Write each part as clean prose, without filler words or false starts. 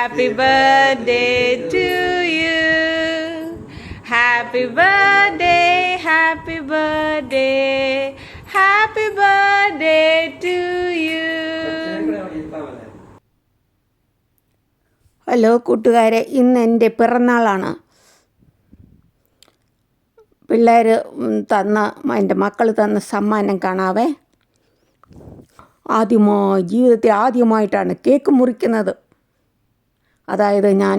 Happy birthday to you. Happy birthday, happy birthday, happy birthday to you. Hello കൂട്ടുകാരെ, ഇന്ന് എൻ്റെ പിറന്നാളാണ്. പിള്ളേർ എൻ്റെ മക്കൾ തന്ന സമ്മാനം കാണാവേ. ജീവിതത്തിൽ ആദ്യമായിട്ടാണ് കേക്ക് മുറിക്കുന്നത്. അതായത് ഞാൻ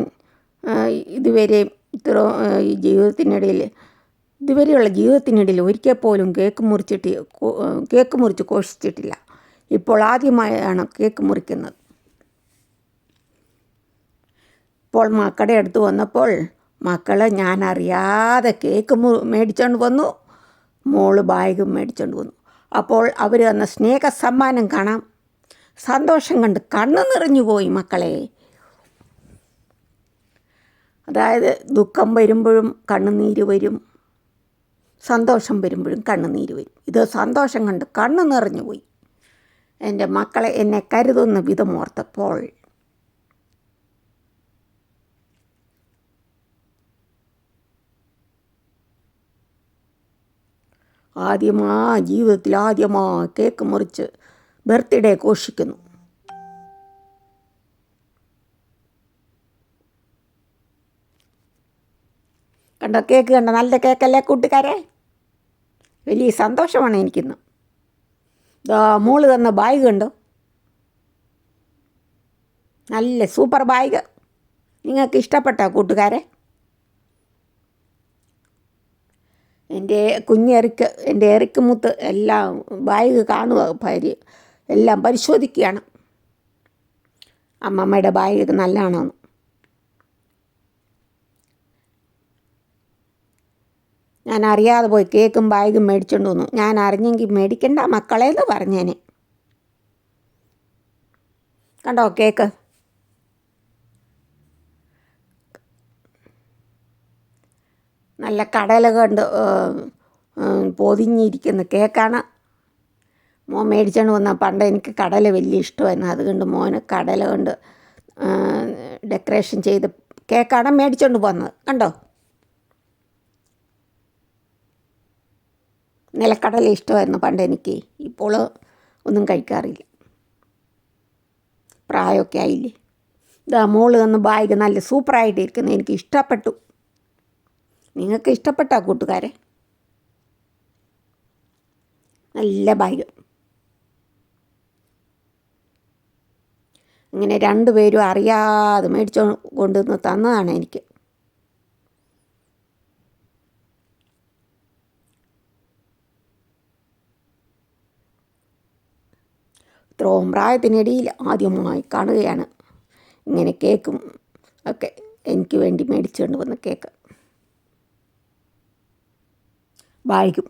ഇതുവരെയുള്ള ജീവിതത്തിനിടയിൽ ഒരിക്കൽ പോലും കേക്ക് മുറിച്ച് ഘോഷിച്ചിട്ടില്ല. ഇപ്പോൾ ആദ്യമായാണ് കേക്ക് മുറിക്കുന്നത്. ഇപ്പോൾ മക്കളുടെ അടുത്ത് വന്നപ്പോൾ ഞാൻ അറിയാതെ കേക്ക് മേടിച്ചുകൊണ്ട് വന്നു. മോള് ബാഗും മേടിച്ചുകൊണ്ട് വന്നു. അപ്പോൾ അവർ തന്ന സ്നേഹ സമ്മാനം കാണാം. സന്തോഷം കണ്ട് കണ്ണ് നിറഞ്ഞു പോയി മക്കളെ. അതായത് ദുഃഖം വരുമ്പോഴും കണ്ണുനീര് വരും, സന്തോഷം വരുമ്പോഴും കണ്ണുനീര് വരും. ഇത് സന്തോഷം കണ്ട് കണ്ണ് നിറഞ്ഞു പോയി. എൻ്റെ മക്കളെ എന്നെ കരുതുന്ന വിധം ഓർത്തപ്പോൾ ജീവിതത്തിൽ ആദ്യമായി കേക്ക് മുറിച്ച് ബർത്ത്ഡേ ഘോഷിക്കുന്നു. കണ്ടോ, കേക്ക് കണ്ടോ? നല്ല കേക്കല്ലേ കൂട്ടുകാരെ? വലിയ സന്തോഷമാണ് എനിക്കിന്ന്. മോള് തന്ന ബാഗ് കണ്ടോ? നല്ല സൂപ്പർ ബാഗ്. നിങ്ങൾക്ക് ഇഷ്ടപ്പെട്ടോ കൂട്ടുകാരെ? എൻ്റെ എറിക്ക് മുത്ത് എല്ലാം ബാഗ് കാണുക, ഭാര്യ എല്ലാം പരിശോധിക്കുകയാണ്. അമ്മമ്മയുടെ ബാഗ് നല്ലതാണോന്ന്. ഞാൻ അറിയാതെ പോയി കേക്കും ബാഗും മേടിച്ചുകൊണ്ട് വന്നു. ഞാൻ അറിഞ്ഞെങ്കിൽ മേടിക്കണ്ട മക്കളേന്ന് പറഞ്ഞേനെ. കണ്ടോ കേക്ക്? നല്ല കടല കൊണ്ട് പൊതിഞ്ഞിരിക്കുന്ന കേക്കാണ്. മോൻ മേടിച്ചുകൊണ്ട് വന്ന. പണ്ട് എനിക്ക് കടല വലിയ ഇഷ്ടമായിരുന്നു. അതുകൊണ്ട് മോന് കടല കൊണ്ട് ഡെക്കറേഷൻ ചെയ്ത് കേക്കാണ് മേടിച്ചുകൊണ്ട് വന്നത്. കണ്ടോ? നിലക്കടല ഇഷ്ടമായിരുന്നു പണ്ട് എനിക്ക്. ഇപ്പോൾ ഒന്നും കഴിക്കാറില്ല, പ്രായമൊക്കെ ആയില്ലേ. മോള് തന്ന ബാഗ് നല്ല സൂപ്പറായിട്ടിരിക്കുന്നു. എനിക്ക് ഇഷ്ടപ്പെട്ടു. നിങ്ങൾക്ക് ഇഷ്ടപ്പെട്ടോ കൂട്ടുകാരെ? നല്ല ബാഗ്. ഇങ്ങനെ രണ്ടുപേരും അറിയാതെ മേടിച്ചു കൊണ്ടുവന്ന് തന്നതാണ് എനിക്ക്. ഇത്രയും പ്രായത്തിനിടയിൽ ആദ്യമായി കാണുകയാണ് ഇങ്ങനെ കേക്കും ഒക്കെ എനിക്ക് വേണ്ടി മേടിച്ചുകൊണ്ട് വന്ന കേക്ക്, ബാഗും.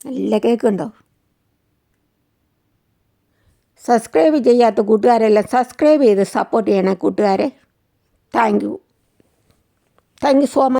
നല്ല കേക്ക് ഉണ്ടോ? സബ്സ്ക്രൈബ് ചെയ്യാത്ത കൂട്ടുകാരെല്ലാം സബ്സ്ക്രൈബ് ചെയ്ത് സപ്പോർട്ട് ചെയ്യണേ കൂട്ടുകാരെ. Thank you so much.